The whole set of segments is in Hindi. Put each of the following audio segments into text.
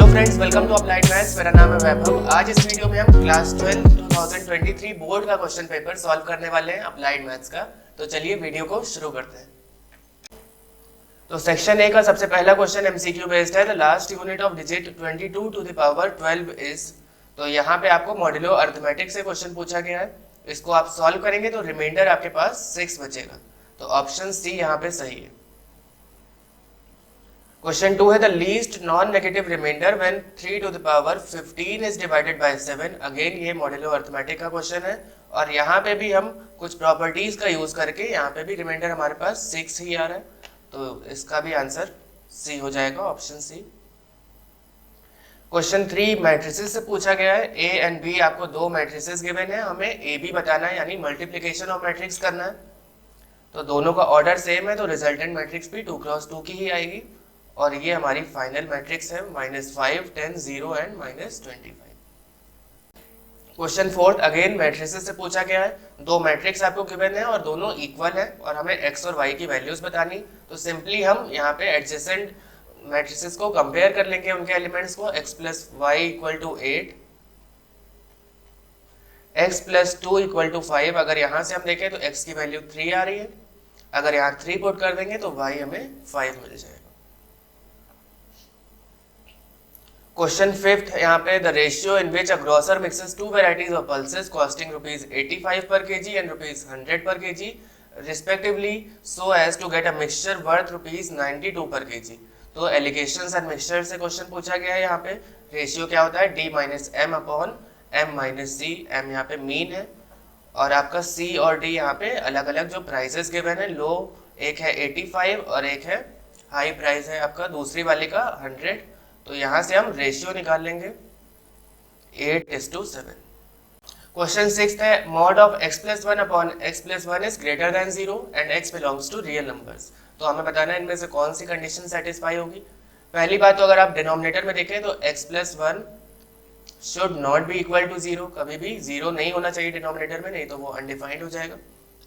Friends, welcome to applied maths. मेरा नाम है वैभव। आज इस वीडियो में हम क्लास 12 2023 बोर्ड का क्वेश्चन पेपर सॉल्व करने वाले हैं अप्लाइड मैथ्स का। तो चलिए वीडियो को शुरू करते हैं। तो सेक्शन ए का सबसे पहला क्वेश्चन एमसीक्यू बेस्ड है। The last unit of digit 22 to the power 12 is. तो यहाँ पे आपको मॉड्यूलो अरिथमेटिक से क्वेश्चन पूछा गया है। इसको आप सॉल्व करेंगे तो रिमाइंडर आपके पास 6 बचेगा। तो ऑप्शन सी यहाँ पे सही है। क्वेश्चन 2 है the least non negative remainder when 3 to the power 15 is divided by 7। Again ये मॉड्यूलो अरिथमेटिक का क्वेश्चन है और यहाँ पे भी हम कुछ प्रॉपर्टीज का यूज करके यहाँ पे भी रिमाइंडर हमारे पास 6 ही आ रहा है। तो इसका भी आंसर सी हो जाएगा, ऑप्शन सी। क्वेश्चन 3 मैट्रिसेस से पूछा गया है। ए एंड बी आपको दो मैट्रिसेस गिवन है, हमें ए बी बताना है यानी मल्टीप्लिकेशन ऑफ मैट्रिक्स करना है। तो दोनों का ऑर्डर सेम है तो रिजल्टेंट मैट्रिक्स भी 2x2 की ही आएगी और ये हमारी फाइनल मैट्रिक्स है -5, 10, 0 एंड -25। क्वेश्चन 4 अगेन मैट्रिसेस से पूछा गया है। दो मैट्रिक्स आपको गिवन है और दोनों इक्वल है और हमें x और y की वैल्यूज बतानी। तो सिंपली हम यहाँ पे एडजेसेंट मैट्रिसेस को कंपेयर कर लेंगे, उनके एलिमेंट्स को। x + y = 8, x + 2 = 5। अगर यहाँ से हम देखें तो x की वैल्यू 3 आ रही है, अगर यहाँ 3 पुट कर देंगे तो y हमें 5 मिल जाएगा। क्वेश्चन 5 यहाँ पे the ratio in which a grocer mixes 2 varieties of pulses costing ₹85 per kg and ₹100 per kg respectively so as to get a mixture worth ₹92 per kg। तो एलिगेशंस एंड मिक्सचर से क्वेश्चन पूछा गया है। यहाँ पे रेशियो क्या होता है D - m/m - c। m यहाँ पे मीन है और आपका c और d यहाँ पे अलग अलग जो प्राइसेस गिवन है। लो एक है 85 और एक है हाई प्राइस है आपका दूसरी वाले का 100। तो यहाँ से हम रेशियो निकाल लेंगे 8:7। क्वेश्चन 6 है mod of x + 1 upon x + 1 is greater than 0 and x belongs to real numbers. तो हमें बताना है इनमें से कौन सी कंडीशन सेटिस्फाई होगी। पहली बात तो अगर आप डिनोमिनेटर में देखें तो x + 1 should not be equal to 0। कभी भी 0 नहीं होना चाहिए डिनोमिनेटर में, नहीं तो वो अनडिफाइंड हो जाएगा।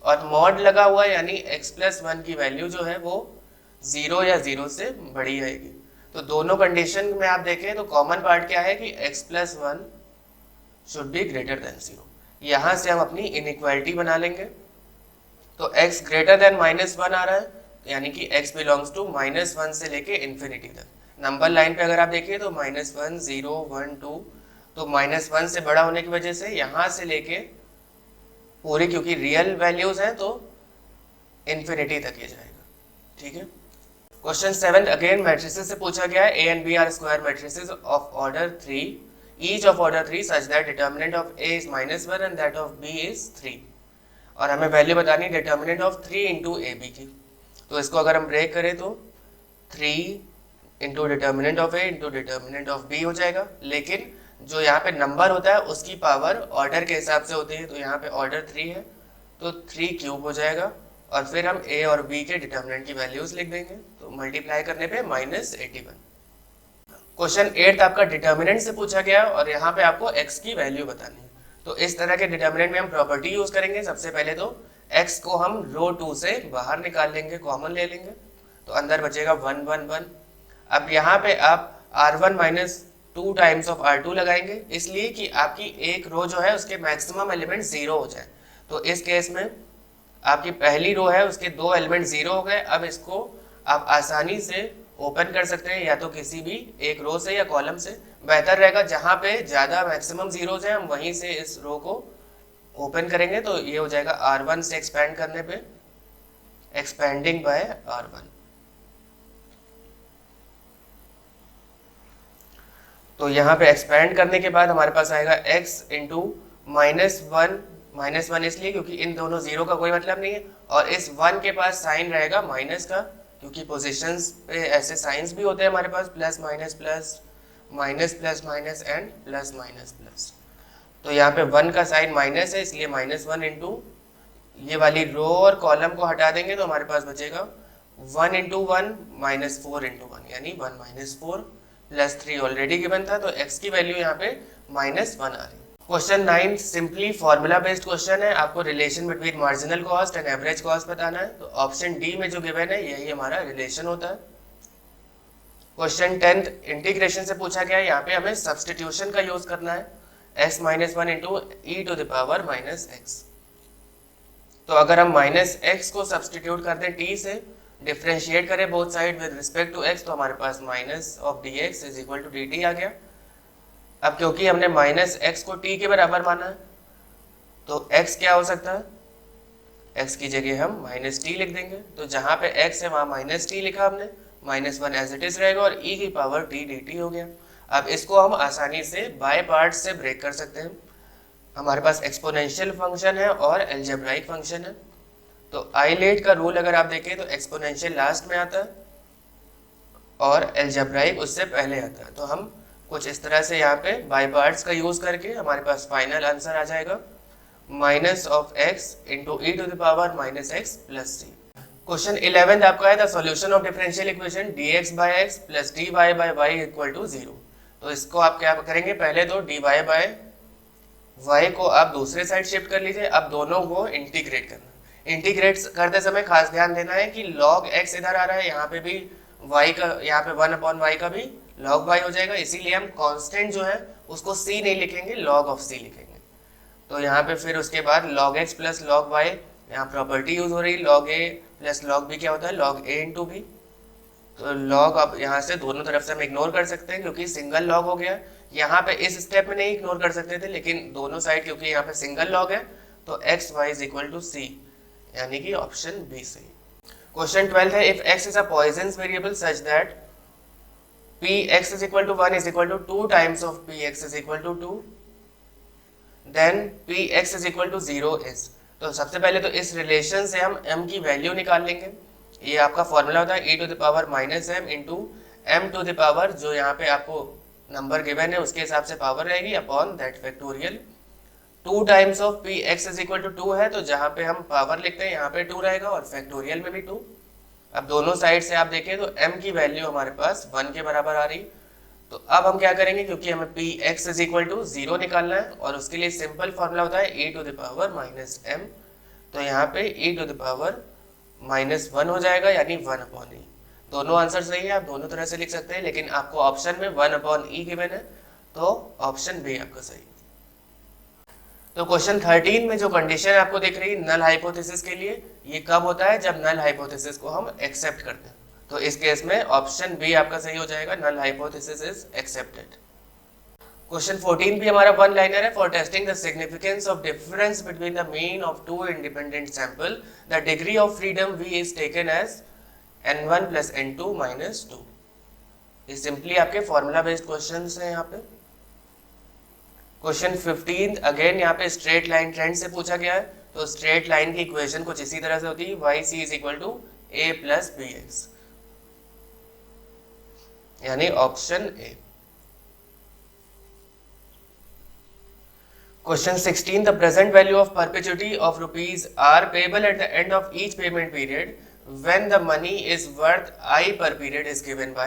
और मॉड लगा हुआ है यानी x + 1 की वैल्यू जो है वो 0 या 0 से बड़ी आएगी। तो दोनों कंडीशन में आप देखें तो कॉमन पार्ट क्या है कि x + 1 should be greater than 0। यहाँ से हम अपनी इनइक्वालिटी बना लेंगे। तो x ग्रेटर देन -1 आ रहा है यानी कि x बिलोंग्स टू -1 से लेके इन्फिनिटी तक। नंबर लाइन पे अगर आप देखिए तो -1, 0, 1, 2। तो -1 से बड़ा होने की वजह से यहाँ से लेके पूरी, क्योंकि रियल वैल्यूज हैं तो इन्फिनिटी तक ये जाएगा। ठीक है। क्वेश्चन 7 अगेन मैट्रिसेस से पूछा गया है। A and B are square matrices of order 3, each of order 3 such that determinant of A is -1 and that of B is 3। और हमें वैल्यू बतानी है डिटर्मिनेंट ऑफ 3 इंटू AB की। तो इसको अगर हम ब्रेक करें तो 3 into determinant of A into determinant of B हो जाएगा। लेकिन जो यहाँ पे नंबर होता है उसकी पावर ऑर्डर के हिसाब से होती है। तो यहाँ पे ऑर्डर 3 है तो 3 क्यूब हो जाएगा और फिर हम A और B के डिटर्मिनेंट की वैल्यूज लिख देंगे। तो मल्टीप्लाई करने पे -81। क्वेश्चन 8 आपका डिटर्मिनेंट से पूछा गया और यहाँ पे आपको x की वैल्यू बतानी है। तो इस तरह के डिटर्मिनेंट में हम प्रॉपर्टी यूज करेंगे। सबसे पहले तो x को हम रो 2 से बाहर निकाल लेंगे, कॉमन ले लेंगे। तो अंदर बचेगा 1, 1, 1। अब यहाँ पे आप R1 - 2 टाइम्स ऑफ R2 लगाएंगे, इसलिए कि आपकी एक रो जो है उसके मैक्सिमम एलिमेंट 0 हो जाए। तो इस केस में आपकी पहली रो है उसके 2 एलिमेंट 0 हो गए। अब इसको आप आसानी से ओपन कर सकते हैं या तो किसी भी एक रो से या कॉलम से। बेहतर रहेगा जहां पे ज्यादा मैक्सिमम जीरोज हैं हम वहीं से इस रो को ओपन करेंगे। तो ये हो जाएगा R1 से एक्सपेंड करने पे एक्सपेंडिंग बाय R1। तो यहाँ पे एक्सपेंड करने के बाद हमारे पास आएगा x इंटू -1 इसलिए क्योंकि इन दोनों 0 का कोई मतलब नहीं है और इस 1 के पास साइन रहेगा माइनस का, क्योंकि पोजीशंस पे ऐसे साइंस भी होते हैं हमारे पास plus minus plus minus plus minus and plus minus plus. तो यहाँ पे 1 का साइन माइनस है इसलिए -1 इंटू ये वाली रो और कॉलम को हटा देंगे तो हमारे पास बचेगा 1 इंटू 1 -4 इंटू 1 यानी 1 - 4 प्लस 3 ऑलरेडी गिवन था। तो x की वैल्यू यहाँ पे -1 आ रही है। Question 9 simply formula based question है। आपको relation between marginal cost and average cost बताना है। तो ऑप्शन डी में जो गिवन है यही हमारा रिलेशन होता है। क्वेश्चन 10th इंटीग्रेशन से पूछा गया है, यहाँ पे हमें सब्सटीट्यूशन का यूज करना है, x minus one into e to the power minus x. तो अगर हम माइनस एक्स को सब्सटीट्यूट कर दें t से, डिफ्रेंशिएट करें both side with respect to x, तो हमारे पास minus of d x is equal to d t आ गया। अब क्योंकि हमने माइनस एक्स को t के बराबर माना है, तो x क्या हो सकता है, x की जगह हम माइनस टी लिख देंगे। तो जहाँ पे x है वहाँ माइनस टी लिखा हमने, minus one as it is रहेगा और e की पावर t dt हो गया। अब इसको हम आसानी से बाय पार्ट से ब्रेक कर सकते हैं। हमारे पास एक्सपोनेंशियल फंक्शन है और अलजेब्राइक फंक्शन है। तो आइलेट का रूल अगर आप देखें तो एक्सपोनेंशियल लास्ट में आता है और अलजेब्राइक उससे पहले आता है। तो हम कुछ इस तरह से यहाँ पे बाय पार्ट्स का यूज करके हमारे पास फाइनल आंसर आ जाएगा minus of x into e to the power minus x plus c. Question 11 आपका है the solution of differential equation dx by x plus dy by y equal to 0। तो इसको आप क्या करेंगे, पहले तो dy by y को आप दूसरे साइड शिफ्ट कर लीजिए। अब दोनों को इंटीग्रेट करना। इंटीग्रेट करते समय खास ध्यान देना है कि log x इधर आ रहा है, यहाँ पे भी y का, यहाँ पे 1/y का भी log y हो जाएगा, इसीलिए हम कांस्टेंट जो है उसको c नहीं लिखेंगे, log ऑफ c लिखेंगे। तो यहाँ पे फिर उसके बाद log x plus log y, यहाँ प्रॉपर्टी यूज हो रही, log a plus log b क्या होता है, log a इंटू बी। तो log अब यहाँ से दोनों तरफ से हम इग्नोर कर सकते हैं क्योंकि सिंगल log हो गया। यहाँ पे इस स्टेप में नहीं इग्नोर कर सकते थे, लेकिन दोनों साइड क्योंकि यहाँ पे सिंगल log है तो x y is equal to c, यानी कि ऑप्शन बी सही। क्वेश्चन 12 है if x is a Poisson's variable such that px is equal to 1 is equal to 2 times of px is equal to 2 then px is equal to 0 is. तो सबसे पहले तो इस रिलेशन से हम m की वैल्यू निकाल लेंगे। ये आपका फॉर्मूला होता है e to the power minus m into m to the power, जो यहाँ पे आपको नंबर गिवन है उसके हिसाब से पावर रहेगी, upon that factorial. 2 times of p x is equal to 2 है, तो जहाँ पे हम पावर लिखते हैं यहाँ पे 2 रहेगा और फैक्टोरियल में भी 2। अब दोनों साइड से आप देखें तो m की वैल्यू हमारे पास 1 के बराबर आ रही। तो अब हम क्या करेंगे, क्योंकि हमें p x is equal to 0 निकालना है और उसके लिए सिंपल फॉर्मूला होता है e to the power minus m. तो यहाँ पे e to the power minus 1 हो जाएगा, यानी 1/e। दोनों आंसर सही है, आप दोनों तरह से लिख सकते हैं, लेकिन आपको ऑप्शन में 1/e गिवन है, तो ऑप्शन बी आपका सही। तो क्वेश्चन 13 में जो कंडीशन आपको दिख रही है नल हाइपोथेसिस के लिए, ये कब होता है, जब नल हाइपोथेसिस को हम एक्सेप्ट करते हैं। तो इस केस में ऑप्शन बी आपका सही हो जाएगा, null hypothesis is accepted. Question 14 भी हमारा वन लाइनर है। For testing the significance of difference between the mean of two independent sample the degree of freedom v is taken as n1 plus n2 minus 2। ये सिंपली आपके फॉर्मूला बेस्ड क्वेश्चंस हैं यहाँ पे। क्वेश्चन 15 अगेन यहाँ पे स्ट्रेट लाइन ट्रेंड से पूछा गया है। तो स्ट्रेट लाइन की इक्वेशन कुछ इसी तरह से होती है, y c is equal to a plus b x, यानी option a. Question 16. The present value of perpetuity of rupees are payable at the end of each payment period when the money is worth I per period is given by।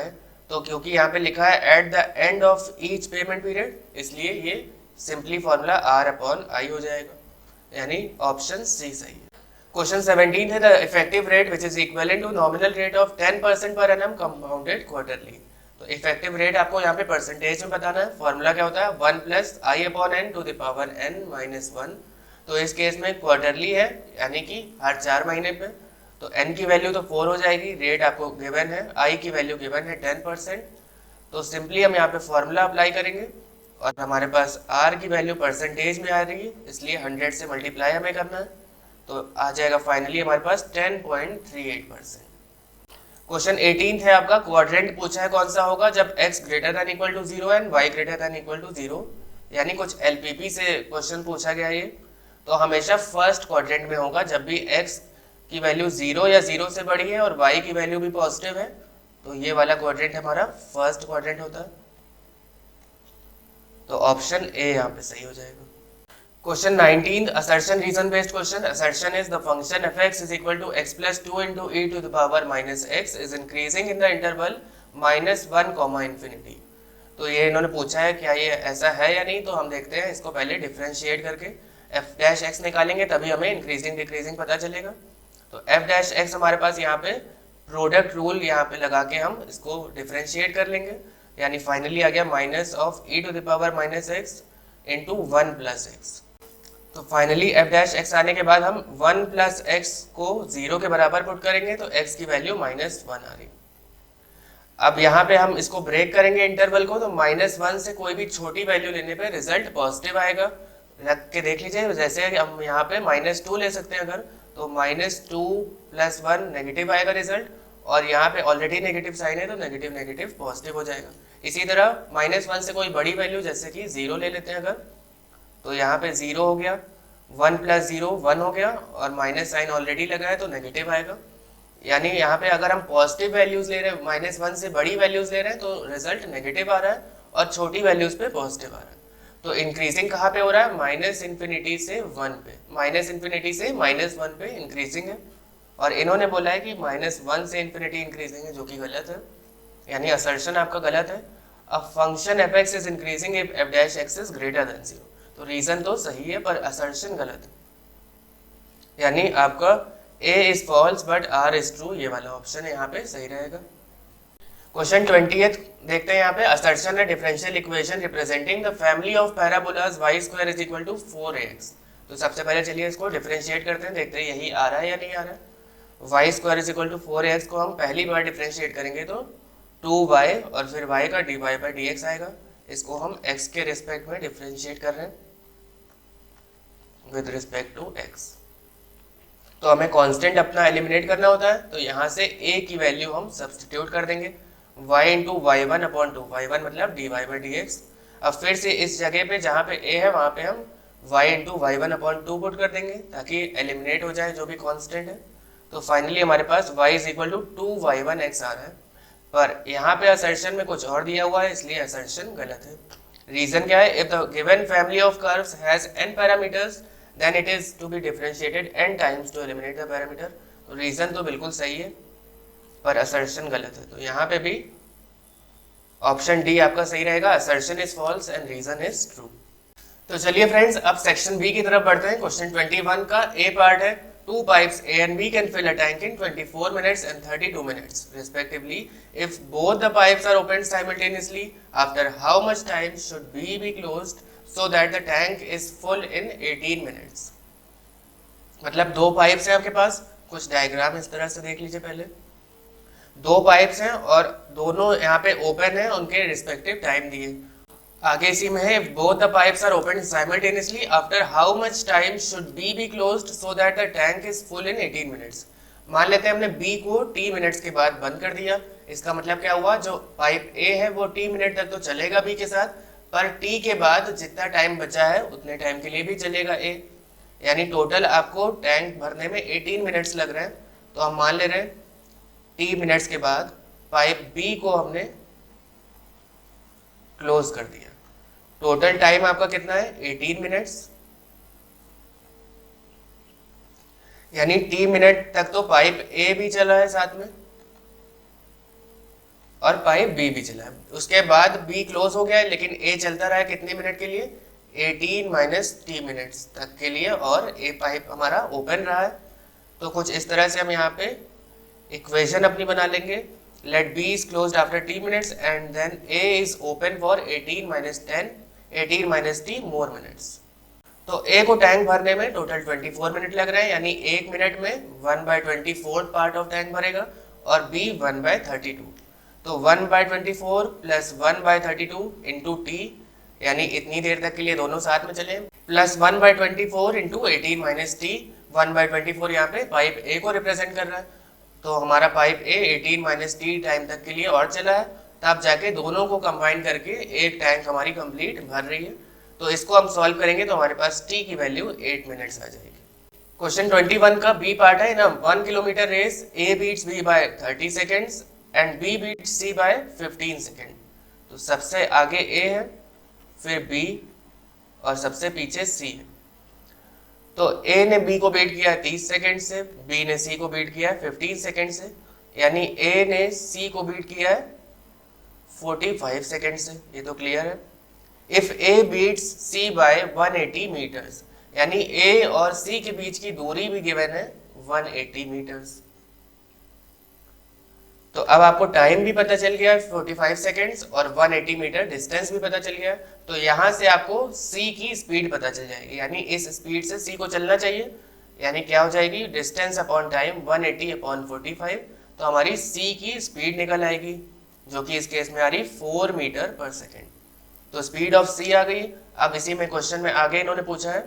तो क्योंकि यहाँ पे लिखा है at the end of each payment period, इसलिए ये simply formula R upon I हो जाएगा, यानी ऑप्शन सी सही है। क्वेश्चन 17 है the effective rate which is equivalent to nominal rate of 10% per annum compounded quarterly. तो इफेक्टिव रेट आपको यहाँ पे परसेंटेज में बताना है। फॉर्मूला क्या होता है, 1 plus i upon n to the power n minus 1। तो इस केस में क्वार्टरली है, यानी कि हर 4 महीने पे। तो n की वैल्यू तो 4 हो जाएगी, रेट आपको गिवन है, i की वैल्यू गिवन है 10%। तो सिंपली हम यहाँ पे फॉर्मूला अप्लाई करेंगे और हमारे पास r की वैल्यू परसेंटेज में आ रही है, इसलिए 100 से मल्टीप्लाई हमें करना है। तो आ जाएगा फाइनली हमारे पास 10.38%। क्वेश्चन 18 है आपका, क्वाड्रेंट पूछा है कौन सा होगा जब x greater than equal to 0 and y greater than equal to 0, यानी कुछ LPP से क्वेश्चन पूछा गया ये। तो हमेशा फर्स्ट क्वाड्रेंट में होगा जब भी x की वैल्यू 0 या 0 से बड़ी है और y की वैल्यू भी पॉजिटिव है, तो ये वाला क्वाड्रेंट हमारा फर्स्ट क्वाड्रेंट होता है। तो ऑप्शन ए यहाँ पे सही हो जाएगा। Question 19 assertion reason based question. Assertion is the function f(x) is equal to x plus 2 into e to the power minus x is increasing in the interval -1 comma infinity. तो ये इन्होंने पूछा है क्या ये ऐसा है या नहीं, तो हम देखते हैं। इसको पहले डिफरेंशिएट करके f' x निकालेंगे, तभी हमें इंक्रीजिंग डिक्रीजिंग पता चलेगा। तो f' x हमारे पास यहाँ पे प्रोडक्ट रूल यहाँ पे लगा के हम इसको डिफ्रेंशिएट कर लेंगे, यानी फाइनली आ गया minus of e to the power minus x into 1 plus x. तो फाइनली f डैश x आने के बाद हम 1 प्लस एक्स को 0 के बराबर पुट करेंगे तो x की वैल्यू -1 आ रही। अब यहाँ पे हम इसको ब्रेक करेंगे इंटरवल को, तो -1 से कोई भी छोटी वैल्यू लेने पे रिजल्ट पॉजिटिव आएगा। रख के देख लीजिए, जैसे हम यहाँ पे -2 ले सकते हैं अगर, तो -2 + 1 नेगेटिव आएगा रिजल्ट, और यहाँ पे ऑलरेडी नेगेटिव साइन है तो नेगेटिव नेगेटिव पॉजिटिव हो जाएगा। इसी तरह -1 से कोई बड़ी वैल्यू जैसे कि 0 ले लेते हैं अगर, तो यहाँ पे 0 हो गया, 1 + 0 1 हो गया, और माइनस साइन ऑलरेडी लगा है तो नेगेटिव आएगा। यानी यहाँ पे अगर हम पॉजिटिव वैल्यूज ले रहे हैं, -1 से बड़ी वैल्यूज ले रहे हैं तो रिजल्ट नेगेटिव आ रहा है, और छोटी वैल्यूज पे पॉजिटिव आ रहा है। तो इंक्रीजिंग कहाँ पे हो रहा है? -∞ से 1 पे, -∞ से -1 पे इंक्रीजिंग है, और इन्होंने बोला है कि -1 से ∞ इंक्रीजिंग है, जो कि गलत है, यानी असर्शन आपका गलत है। A function f(x) is increasing if f dash x is greater than 0। तो रीजन तो सही है पर असर्शन गलत है, यानी आपका a is false but r is true, ये वाला ऑप्शन यहाँ पे सही रहेगा। क्वेश्चन 20th देखते हैं यहाँ पे, असर्शन है differential equation representing the family of parabolas y² is equal to 4ax। तो सबसे पहले चलिए इसको डिफरेंशिएट करते हैं, देखते हैं यही आ रहा है या नहीं आ रहा है। y² is equal to 4ax को हम पहली बार डिफरेंशिएट करेंगे तो 2y और फिर y का dy/dx आएगा। इसको हम x के रिस्पेक्ट में डिफरेंशिएट कर रहे हैं विद रिस्पेक्ट टू x। तो हमें कांस्टेंट अपना एलिमिनेट करना होता है, तो यहाँ से a की वैल्यू हम सब्स्टिट्यूट कर देंगे, y इंटू y1/2, y1 मतलब dy/dx। अब फिर से इस जगह पे जहाँ पे a है वहाँ पे हम y इंटू y1/2 पुट कर देंगे ताकि एलिमिनेट हो जाए जो भी कांस्टेंट है। तो फाइनली हमारे पास y is equal to 2y1x आ रहा है, पर यहाँ पे असर्शन में कुछ और दिया हुआ है इसलिए असर्शन गलत है। रीजन क्या है? If the given family of curves has n parameters then it is to be differentiated n times to eliminate the parameter. तो रीजन तो बिल्कुल सही है पर असर्शन गलत है, तो यहाँ पे भी ऑप्शन डी आपका सही रहेगा, assertion is false and reason is true. तो चलिए फ्रेंड्स अब सेक्शन बी की तरफ बढ़ते हैं। क्वेश्चन 21 का ए पार्ट है, two pipes A and B can fill a tank in 24 minutes and 32 minutes respectively. If both the pipes are opened simultaneously, after how much time should B be closed so that the tank is full in 18 minutes? मतलब दो पाइप्स हैं आपके पास, कुछ डायग्राम इस तरह से देख लीजिए। पहले दो पाइप्स हैं और दोनों यहाँ पे ओपन है, उनके रिस्पेक्टिव टाइम दिए। आगे इसी में है, both the pipes are opened simultaneously, after how much time should B be closed so that the tank is full in 18 minutes? मान लेते हैं हमने B को t मिनट्स के बाद बंद कर दिया, इसका मतलब क्या हुआ, जो पाइप A है वो t मिनट तक तो चलेगा B के साथ, पर t के बाद जितना टाइम बचा है उतने टाइम के लिए भी चलेगा A, यानी टोटल आपको टैंक भरने में 18 मिनट्स लग रहे हैं। तो हम मान ले रहे हैं t मिनट्स के बाद पाइप B को हमने क्लोज कर दिया। टोटल टाइम आपका कितना है? 18 मिनट्स, यानी t मिनट तक तो पाइप A भी चला है साथ में और पाइप B भी चला है। उसके बाद B क्लोज हो गया है लेकिन A चलता रहा है कितने मिनट के लिए? 18 - t मिनट्स तक के लिए, और A पाइप हमारा ओपन रहा है। तो कुछ इस तरह से हम यहाँ पे इक्वेशन अपनी बना लेंगे, let B is closed after t minutes and then A is open for 18 - t more minutes। तो A को टैंक भरने में टोटल 24 मिनट लग रहे हैं, यानी 1 मिनट में 1/24 पार्ट ऑफ टैंक भरेगा, और B 1/32। तो 1/24 प्लस 1/32 इंटू t, यानी इतनी देर तक के लिए दोनों साथ में चले, प्लस 1/24 इंटू 18 - t। 1/24 यहाँ पे पाइप A को रिप्रेजेंट कर रहा है, तो हमारा पाइप A 18 - t टाइम तक के लिए और चला है, तब जाके दोनों को कंबाइन करके एक टैंक हमारी कंप्लीट भर रही है। तो इसको हम सॉल्व करेंगे तो हमारे पास t की वैल्यू 8 मिनट्स आ जाएगी। क्वेश्चन 21 का B पार्ट है ना, 1 kilometre race A beats B by 30 seconds and B beats C by 15 second. तो सबसे आगे A है, फिर B और सबसे पीछे C है। तो A ने B को बीट किया है 30 सेकेंड से, B ने C को बीट किया है 15 सेकेंड से, यानी A ने C को बीट किया है 45 सेकेंड से। ये तो क्लियर है। If A beats C by 180 metres, यानी A और C के बीच की दूरी भी गिवन है 180 मीटर्स। तो अब आपको टाइम भी पता चल गया 45 सेकेंड्स और 180 मीटर डिस्टेंस भी पता चल गया। तो यहाँ से आपको c की स्पीड पता चल जाएगी, यानी इस स्पीड से c को चलना चाहिए, यानी क्या हो जाएगी डिस्टेंस अपॉन टाइम 180 अपॉन 45। तो हमारी c की स्पीड निकल आएगी जो कि इस केस में आ रही 4 मीटर पर सेकेंड। तो स्पीड ऑफ c आ गई। अब इसी में क्वेश्चन में आगे इन्होंने पूछा है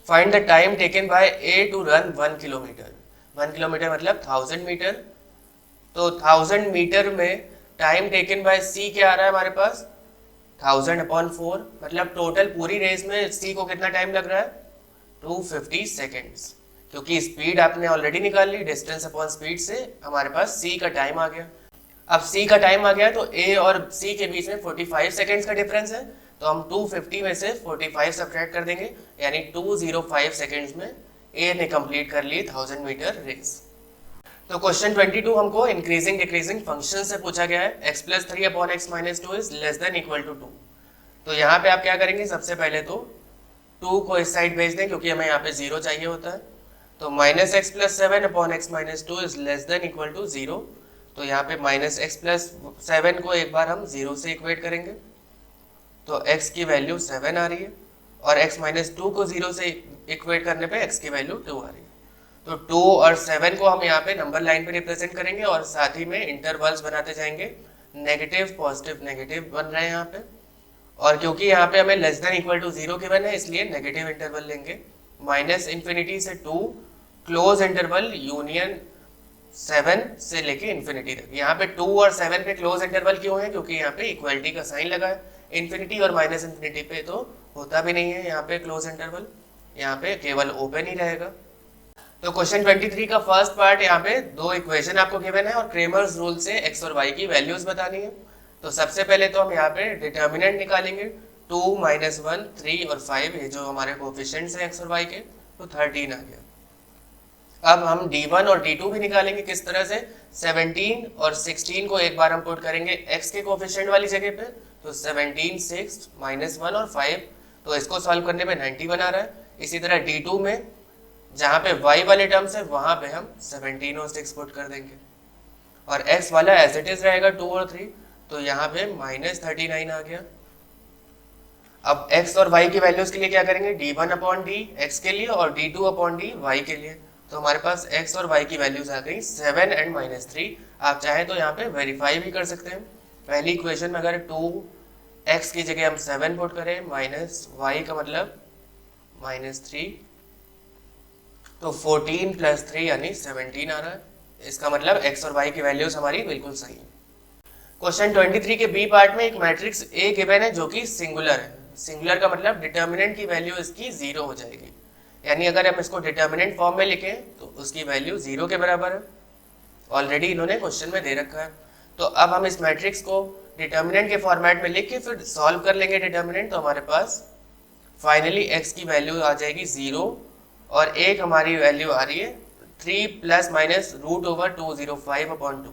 find the time taken by A to run 1 kilometre. 1 kilometre मतलब 1000 मीटर। तो 1000 मीटर में टाइम टेकन बाय c क्या आ रहा है हमारे पास 1000 अपॉन 4, मतलब टोटल पूरी रेस में c को कितना टाइम लग रहा है 250 सेकेंड्स, क्योंकि स्पीड आपने ऑलरेडी निकाल ली, डिस्टेंस अपॉन स्पीड से हमारे पास c का टाइम आ गया। अब c का टाइम आ गया तो a और c के बीच में 45 सेकेंड्स का डिफरेंस है, तो हम 250 में से 45 सब्ट्रैक्ट कर देंगे, यानी 205 सेकेंड्स में a ने कंप्लीट कर ली 1000 मीटर रेस। तो क्वेश्चन 22 हमको इंक्रीजिंग डिक्रीजिंग फंक्शन से पूछा गया है x plus 3 upon x minus 2 is less than equal to 2। तो यहाँ पे आप क्या करेंगे, सबसे पहले तो 2 को इस साइड भेज दें क्योंकि हमें यहाँ पे 0 चाहिए होता है। तो minus x plus 7 upon x minus 2 is less than equal to 0। तो यहाँ पे माइनस एक्स प्लस 7 को एक बार हम 0 से इक्वेट करेंगे, तो x की वैल्यू 7 आ रही है, और x माइनस 2 को 0 से इक्वेट करने पे x की वैल्यू 2 आ रही है। तो 2 और 7 को हम यहाँ पे नंबर लाइन पे रिप्रेजेंट करेंगे और साथ ही में इंटरवल्स बनाते जाएंगे, नेगेटिव पॉजिटिव नेगेटिव बन रहे हैं यहाँ पे। और क्योंकि यहाँ पे हमें less than equal to 0 given है इसलिए नेगेटिव इंटरवल लेंगे, माइनस इन्फिनिटी से 2, क्लोज इंटरवल यूनियन 7 से लेके इन्फिनिटी तक। यहाँ पे 2 और 7 पे क्लोज इंटरवल क्यों है, क्योंकि यहाँ पे इक्वलिटी का साइन लगा है। इन्फिनिटी और माइनस इन्फिनिटी पे तो होता भी नहीं है यहाँ पे क्लोज इंटरवल, यहाँ पे केवल ओपन ही रहेगा। तो क्वेश्चन 23 का फर्स्ट पार्ट, यहाँ पे दो इक्वेशन आपको गिवन है और क्रेमर्स रूल से x और y की वैल्यूज बतानी है। तो सबसे पहले तो हम यहाँ पे डिटर्मिनेंट निकालेंगे, 2, -1, 3 और 5, ये जो हमारे कोफिशिएंट्स हैं x और y के, तो 13 आ गया। अब हम d1 और d2 भी निकालेंगे, किस तरह से 17 और 16 को एक बार हम पुट करेंगे x के कोफिशिएंट वाली जगह पे, तो 17, 6, -1 और 5, तो इसको सॉल्व करने पे 90 बना रहा है। इसी तरह d2 में जहाँ पे y वाले टर्म्स है वहाँ पे हम 17 और 6 पुट कर देंगे, और x वाला एज इट इज रहेगा 2 और 3, तो यहाँ पे -39 आ गया। अब x और y की वैल्यूज के लिए क्या करेंगे, d1 अपॉन d x के लिए और d2 अपॉन d y के लिए। तो हमारे पास x और y की वैल्यूज आ गई 7 एंड -3। आप चाहें तो यहाँ पे वेरीफाई भी कर सकते हैं। पहली इक्वेशन में अगर 2x की जगह हम 7 पुट करें, माइनस y का मतलब -3, तो 14 + 3 यानी 17 आ रहा है। इसका मतलब x और y की वैल्यूज हमारी बिल्कुल सही है। क्वेश्चन 23 के बी पार्ट में एक मैट्रिक्स A गिवन है जो कि सिंगुलर है। सिंगुलर का मतलब डिटर्मिनेंट की वैल्यू इसकी 0 हो जाएगी, यानी अगर हम इसको डिटर्मिनेंट फॉर्म में लिखें तो उसकी वैल्यू 0 के बराबर है। ऑलरेडी इन्होंने क्वेश्चन में दे रखा है। तो अब हम इस मैट्रिक्स को डिटर्मिनेंट के फॉर्मेट में लिख के फिर सॉल्व कर लेंगे डिटर्मिनेंट। तो हमारे पास फाइनली x की वैल्यू आ जाएगी 0 और एक हमारी वैल्यू आ रही है 3 ± √205/2,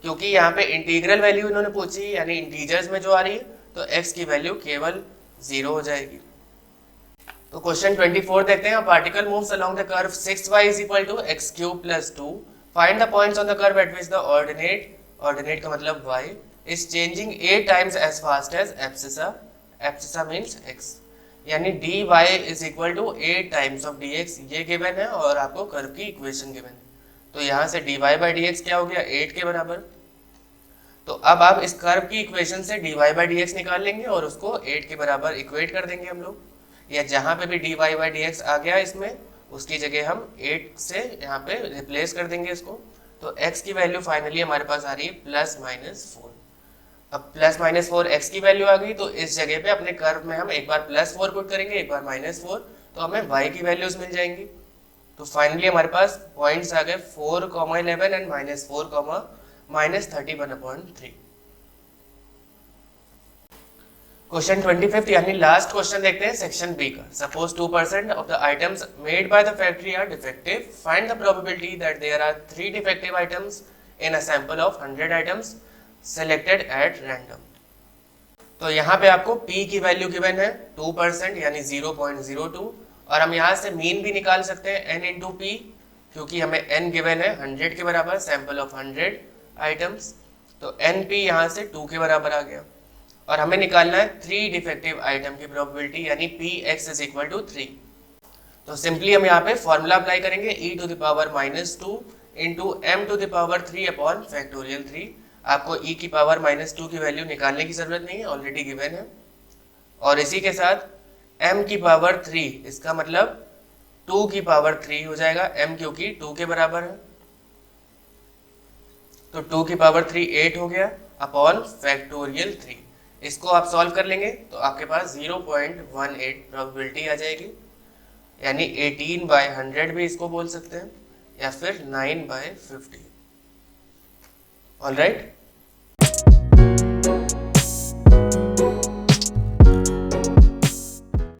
क्योंकि यहाँ पे इंटीग्रल वैल्यू इन्होंने पूछी, यानी इंटीजर्स में जो आ रही है, तो x की वैल्यू केवल 0 हो जाएगी। तो क्वेश्चन 24 देखते हैं। Particle moves along the curve 6y = x³ + 2, find the points on the curve at which the ordinate का मतलब y is changing 8 times as fast as abscissa means x, यानी dy = 8 टाइम्स ऑफ dx ये गिवन है और आपको कर्व की इक्वेशन गिवन है। तो यहाँ से dy/dx क्या हो गया 8 के बराबर। तो अब आप इस कर्व की इक्वेशन से dy/dx निकाल लेंगे और उसको 8 के बराबर इक्वेट कर देंगे हम लोग, या जहाँ पे भी dy/dx आ गया इसमें उसकी जगह हम 8 से यहाँ पे रिप्लेस कर देंगे इसको। तो x की वैल्यू फाइनली हमारे पास आ रही है +-4। अब +-4 x की वैल्यू आ गई, तो इस जगह पे अपने कर्व में हम एक बार +4 पुट करेंगे, एक बार -4, तो हमें y की वैल्यूज मिल जाएंगी। तो फाइनली हमारे पास पॉइंट्स आ गए 4, 11 एंड -4, -31/3। क्वेश्चन 25 यानी लास्ट क्वेश्चन देखते हैं सेक्शन बी का। Suppose 2% of the items made by the factory are defective, find the probability that there are 3 defective items in a sample of 100 items selected at random. तो यहाँ पे आपको p की वैल्यू गिवन है 2% यानी 0.02, और हम यहाँ से मीन भी निकाल सकते हैं n × p, क्योंकि हमें n गिवन है 100 के बराबर, सैंपल ऑफ 100 आइटम्स, तो NP यहाँ से 2 के बराबर आ गया। और हमें निकालना है 3 डिफेक्टिव आइटम की प्रोबेबिलिटी, यानी Px इज इक्वल टू 3। तो सिंपली हम यहाँ पे फॉर्मूला अप्लाई करेंगे, e to the power -2 into m to the power 3 upon factorial 3। आपको e की पावर -2 की वैल्यू निकालने की जरूरत नहीं है, ऑलरेडी गिवन है। और इसी के साथ m की पावर 3, इसका मतलब 2 की पावर 3 हो जाएगा, m क्योंकि 2 के बराबर है, तो 2 की पावर 3 8 हो गया अपॉन फैक्टोरियल 3। इसको आप सॉल्व कर लेंगे तो आपके पास 0.18 प्रोबेबिलिटी आ जाएगी, यानी 18/100 भी इसको बोल सकते हैं, या फिर 9/50। ऑलराइट।